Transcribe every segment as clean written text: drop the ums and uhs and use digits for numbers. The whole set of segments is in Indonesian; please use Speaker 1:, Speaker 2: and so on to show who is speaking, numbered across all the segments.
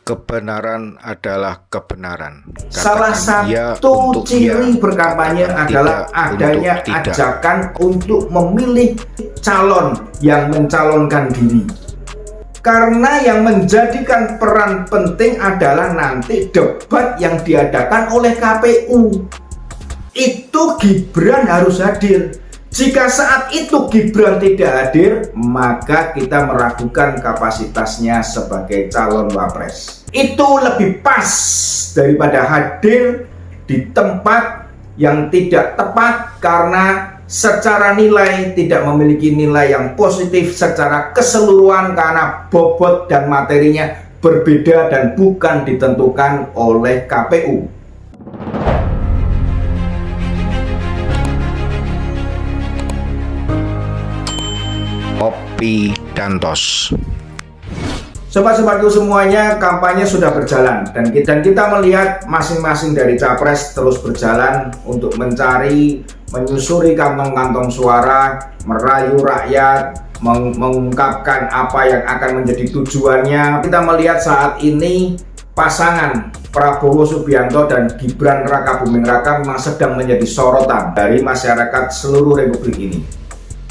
Speaker 1: Kebenaran adalah kebenaran.
Speaker 2: Salah satu ciri berkampanye adalah adanya ajakan untuk memilih calon yang mencalonkan diri. Karena yang menjadikan peran penting adalah nanti debat yang diadakan oleh KPU. Itu Gibran harus hadir. Jika saat itu Gibran tidak hadir, maka kita meragukan kapasitasnya sebagai calon wapres. Itu lebih pas daripada hadir di tempat yang tidak tepat karena secara nilai tidak memiliki nilai yang positif secara keseluruhan karena bobot dan materinya berbeda dan bukan ditentukan oleh KPU.
Speaker 1: Kopi dan tos.
Speaker 2: Sobat-sobatku semuanya, kampanye sudah berjalan dan kita melihat masing-masing dari capres terus berjalan untuk menyusuri kantong-kantong suara, merayu rakyat, mengungkapkan apa yang akan menjadi tujuannya. Kita melihat saat ini pasangan Prabowo Subianto dan Gibran Rakabuming Raka memang sedang menjadi sorotan dari masyarakat seluruh republik ini.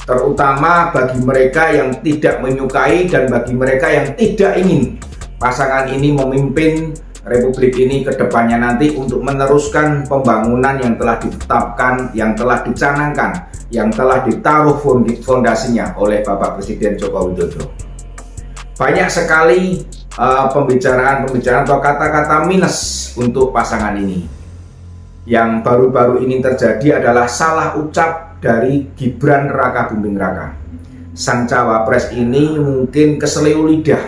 Speaker 2: Terutama bagi mereka yang tidak menyukai dan bagi mereka yang tidak ingin pasangan ini memimpin republik ini ke depannya nanti untuk meneruskan pembangunan yang telah ditetapkan, yang telah dicanangkan, yang telah ditaruh fondasinya oleh Bapak Presiden Joko Widodo. Banyak sekali pembicaraan atau kata-kata minus untuk pasangan ini. Yang baru-baru ini terjadi adalah salah ucap dari Gibran Rakabuming Raka. Sang cawapres ini mungkin keseleo lidah,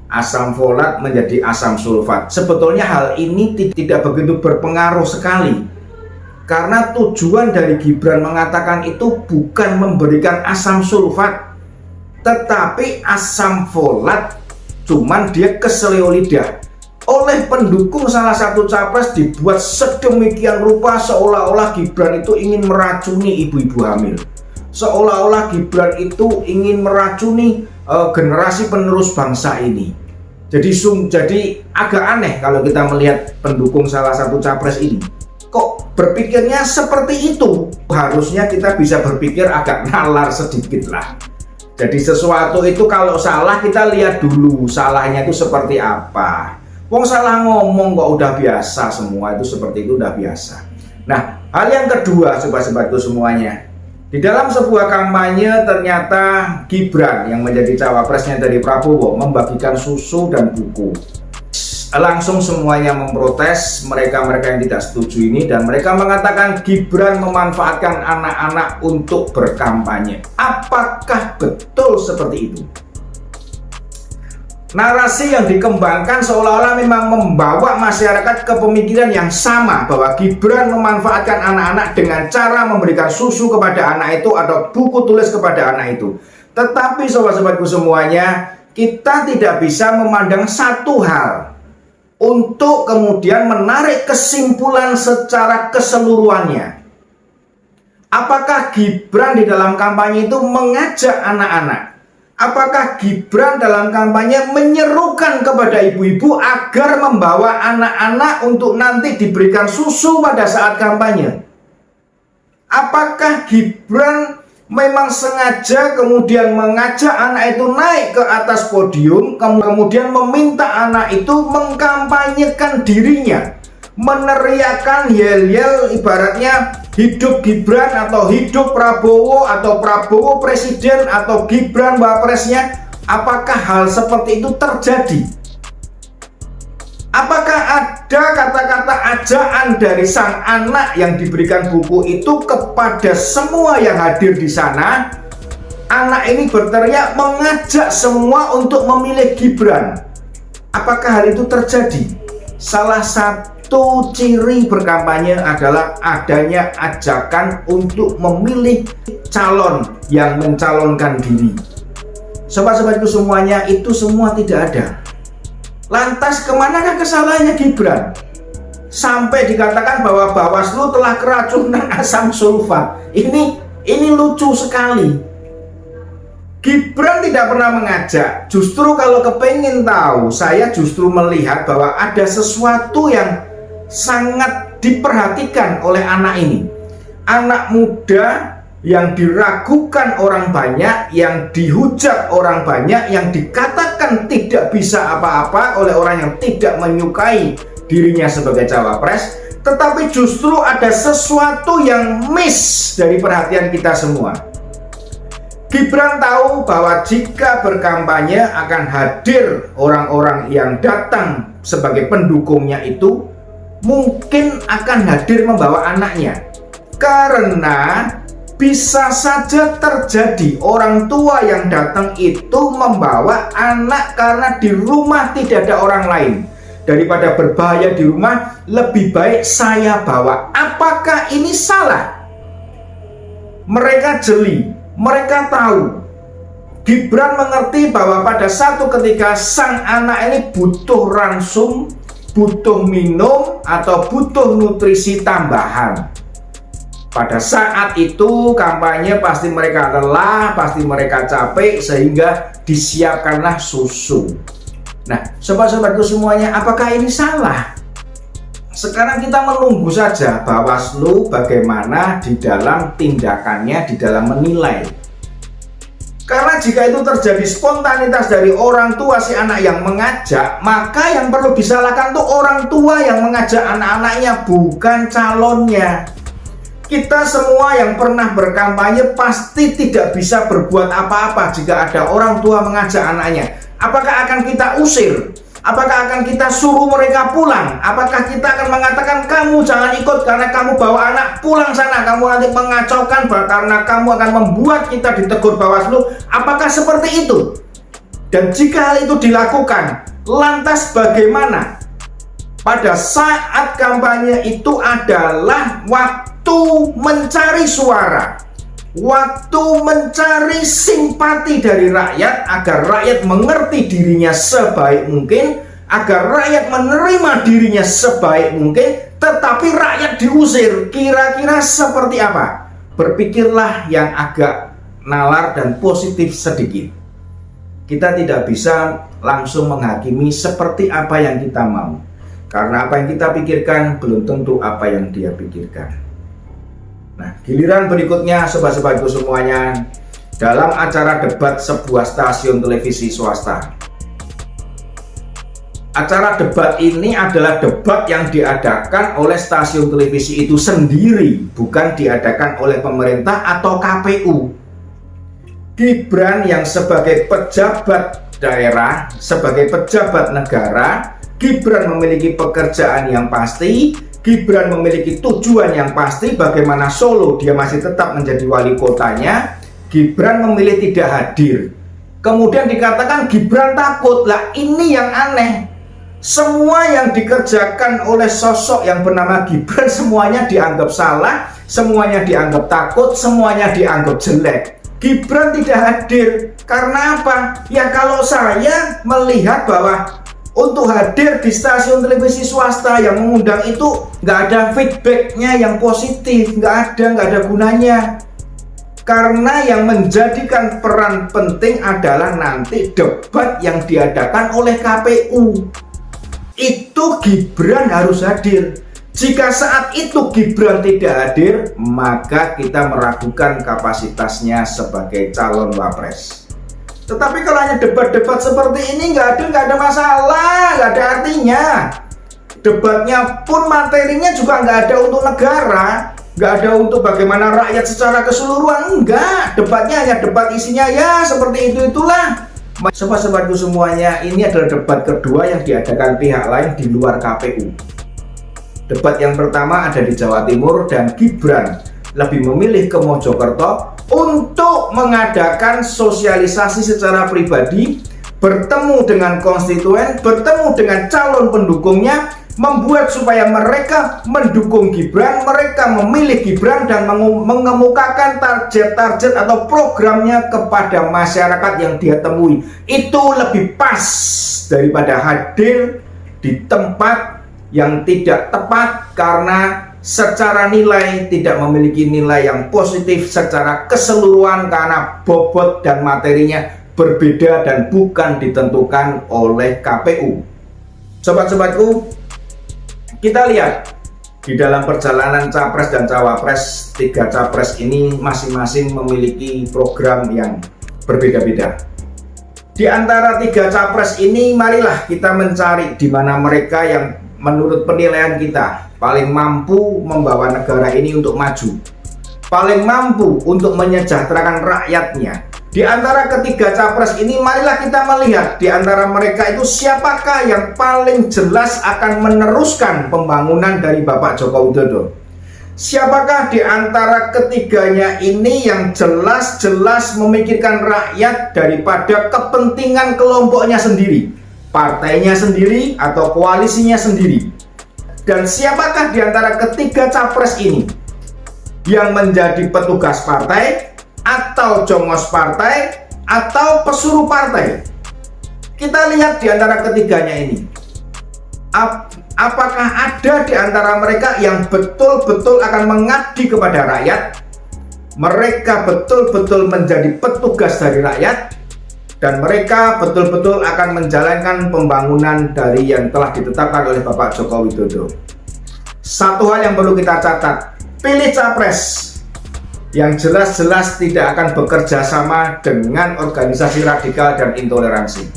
Speaker 2: asam folat menjadi asam sulfat. Sebetulnya hal ini tidak begitu berpengaruh sekali, karena tujuan dari Gibran mengatakan itu bukan memberikan asam sulfat, tetapi asam folat, cuman dia keseleo lidah. Oleh pendukung salah satu capres dibuat sedemikian rupa seolah-olah Gibran itu ingin meracuni ibu-ibu hamil, seolah-olah Gibran itu ingin meracuni generasi penerus bangsa ini. Jadi agak aneh kalau kita melihat pendukung salah satu capres ini kok berpikirnya seperti itu. Harusnya kita bisa berpikir agak nalar sedikit lah. Jadi sesuatu itu kalau salah kita lihat dulu salahnya itu seperti apa. Wong salah ngomong kok udah biasa, semua itu seperti itu udah biasa. Nah, hal yang kedua sobat-sobatku semuanya, di dalam sebuah kampanye ternyata Gibran yang menjadi cawapresnya dari Prabowo membagikan susu dan buku. Langsung semuanya memprotes mereka-mereka yang tidak setuju ini, dan mereka mengatakan Gibran memanfaatkan anak-anak untuk berkampanye. Apakah betul seperti itu? Narasi yang dikembangkan seolah-olah memang membawa masyarakat ke pemikiran yang sama bahwa Gibran memanfaatkan anak-anak dengan cara memberikan susu kepada anak itu atau buku tulis kepada anak itu. Tetapi sobat-sobatku semuanya, kita tidak bisa memandang satu hal untuk kemudian menarik kesimpulan secara keseluruhannya. Apakah Gibran di dalam kampanye itu mengajak anak-anak? Apakah Gibran dalam kampanye menyerukan kepada ibu-ibu agar membawa anak-anak untuk nanti diberikan susu pada saat kampanye? Apakah Gibran memang sengaja kemudian mengajak anak itu naik ke atas podium, kemudian meminta anak itu mengkampanyekan dirinya, meneriakan yel-yel ibaratnya hidup Gibran atau hidup Prabowo atau Prabowo presiden atau Gibran wapresnya? Apakah hal seperti itu terjadi? Apakah ada kata-kata ajaan dari sang anak yang diberikan buku itu kepada semua yang hadir di sana? Anak ini berteriak mengajak semua untuk memilih Gibran. Apakah hal itu terjadi? Salah satu ciri berkampanye adalah adanya ajakan untuk memilih calon yang mencalonkan diri. Sobat-sobatku semuanya, itu semua tidak ada. Lantas kemanakah kesalahannya Gibran? Sampai dikatakan bahwa Bawaslu telah keracunan asam sulfat. Ini lucu sekali. Gibran tidak pernah mengajak. Justru kalau kepengen tahu, saya justru melihat bahwa ada sesuatu yang sangat diperhatikan oleh anak ini. Anak muda yang diragukan orang banyak, yang dihujat orang banyak, yang dikatakan tidak bisa apa-apa oleh orang yang tidak menyukai dirinya sebagai cawapres. Tetapi justru ada sesuatu yang miss dari perhatian kita semua. Gibran tahu bahwa jika berkampanye akan hadir orang-orang yang datang sebagai pendukungnya itu mungkin akan hadir membawa anaknya. Karena bisa saja terjadi orang tua yang datang itu membawa anak karena di rumah tidak ada orang lain. Daripada berbahaya di rumah, lebih baik saya bawa. Apakah ini salah? Mereka jeli. Mereka tahu, Gibran mengerti bahwa pada satu ketika sang anak ini butuh ransum, butuh minum, atau butuh nutrisi tambahan. Pada saat itu kampanye pasti mereka lelah, pasti mereka capek, sehingga disiapkanlah susu. Nah, sobat-sobatku semuanya, apakah ini salah? Sekarang kita menunggu saja Bawaslu bagaimana di dalam tindakannya, di dalam menilai. Karena jika itu terjadi spontanitas dari orang tua si anak yang mengajak, maka yang perlu disalahkan tuh orang tua yang mengajak anak-anaknya, bukan calonnya. Kita semua yang pernah berkampanye pasti tidak bisa berbuat apa-apa jika ada orang tua mengajak anaknya. Apakah akan kita usir? Apakah akan kita suruh mereka pulang? Apakah kita akan mengatakan kamu jangan ikut karena kamu bawa anak, pulang sana, kamu nanti mengacaukan karena kamu akan membuat kita ditegur Bawaslu? Apakah seperti itu? Dan jika hal itu dilakukan, lantas bagaimana? Pada saat kampanye itu adalah waktu mencari suara, waktu mencari simpati dari rakyat agar rakyat mengerti dirinya sebaik mungkin, agar rakyat menerima dirinya sebaik mungkin, tetapi rakyat diusir. Kira-kira seperti apa? Berpikirlah yang agak nalar dan positif sedikit. Kita tidak bisa langsung menghakimi seperti apa yang kita mau, karena apa yang kita pikirkan belum tentu apa yang dia pikirkan. Nah, giliran berikutnya sobat-sobatku semuanya, dalam acara debat sebuah stasiun televisi swasta. Acara debat ini adalah debat yang diadakan oleh stasiun televisi itu sendiri, bukan diadakan oleh pemerintah atau KPU. Gibran yang sebagai pejabat daerah, sebagai pejabat negara, Gibran memiliki pekerjaan yang pasti, Gibran memiliki tujuan yang pasti bagaimana Solo dia masih tetap menjadi wali kotanya. Gibran memilih tidak hadir. Kemudian dikatakan Gibran takut. Lah ini yang aneh. Semua yang dikerjakan oleh sosok yang bernama Gibran semuanya dianggap salah, semuanya dianggap takut, semuanya dianggap jelek. Gibran tidak hadir. Karena apa? Ya kalau saya melihat bahwa untuk hadir di stasiun televisi swasta yang mengundang itu nggak ada feedbacknya yang positif, nggak ada gunanya. Karena yang menjadikan peran penting adalah nanti debat yang diadakan oleh KPU. Itu Gibran harus hadir. Jika saat itu Gibran tidak hadir, maka kita meragukan kapasitasnya sebagai calon wapres. Tetapi kalau hanya debat-debat seperti ini nggak ada masalah, nggak ada artinya. Debatnya pun materinya juga nggak ada untuk negara, nggak ada untuk bagaimana rakyat secara keseluruhan, enggak. Debatnya hanya debat isinya ya seperti itulah. Sobat-sobatku semuanya, ini adalah debat kedua yang diadakan pihak lain di luar KPU. Debat yang pertama ada di Jawa Timur dan Gibran lebih memilih ke Mojokerto untuk mengadakan sosialisasi secara pribadi, bertemu dengan konstituen, bertemu dengan calon pendukungnya, membuat supaya mereka mendukung Gibran, mereka memilih Gibran dan mengemukakan target-target atau programnya kepada masyarakat yang dia temui. Itu lebih pas daripada hadir di tempat yang tidak tepat karena secara nilai tidak memiliki nilai yang positif secara keseluruhan karena bobot dan materinya berbeda dan bukan ditentukan oleh KPU. Sobat-sobatku, kita lihat di dalam perjalanan Capres dan Cawapres, 3 Capres ini masing-masing memiliki program yang berbeda-beda. Di antara 3 Capres ini, marilah kita mencari di mana mereka yang menurut penilaian kita paling mampu membawa negara ini untuk maju, paling mampu untuk menyejahterakan rakyatnya. Di antara ketiga Capres ini, marilah kita melihat di antara mereka itu siapakah yang paling jelas akan meneruskan pembangunan dari Bapak Joko Widodo. Siapakah di antara ketiganya ini yang jelas-jelas memikirkan rakyat daripada kepentingan kelompoknya sendiri, partainya sendiri atau koalisinya sendiri. Dan siapakah di antara ketiga Capres ini yang menjadi petugas partai atau jongos partai atau pesuruh partai? Kita lihat di antara ketiganya ini, apakah ada di antara mereka yang betul-betul akan mengabdi kepada rakyat? Mereka betul-betul menjadi petugas dari rakyat, dan mereka betul-betul akan menjalankan pembangunan dari yang telah ditetapkan oleh Bapak Joko Widodo. Satu hal yang perlu kita catat, pilih Capres yang jelas-jelas tidak akan bekerja sama dengan organisasi radikal dan intoleransi.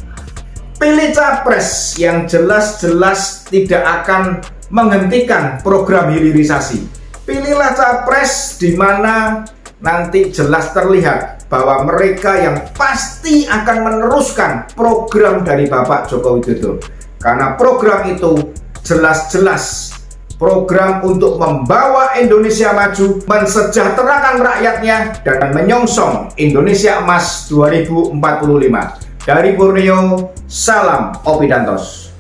Speaker 2: Pilih Capres yang jelas-jelas tidak akan menghentikan program hilirisasi. Pilihlah Capres di mana nanti jelas terlihat bahwa mereka yang pasti akan meneruskan program dari Bapak Joko Widodo. Karena program itu jelas-jelas program untuk membawa Indonesia maju, mensejahterakan rakyatnya, dan menyongsong Indonesia Emas 2045. Dari Borneo, salam Opidantos.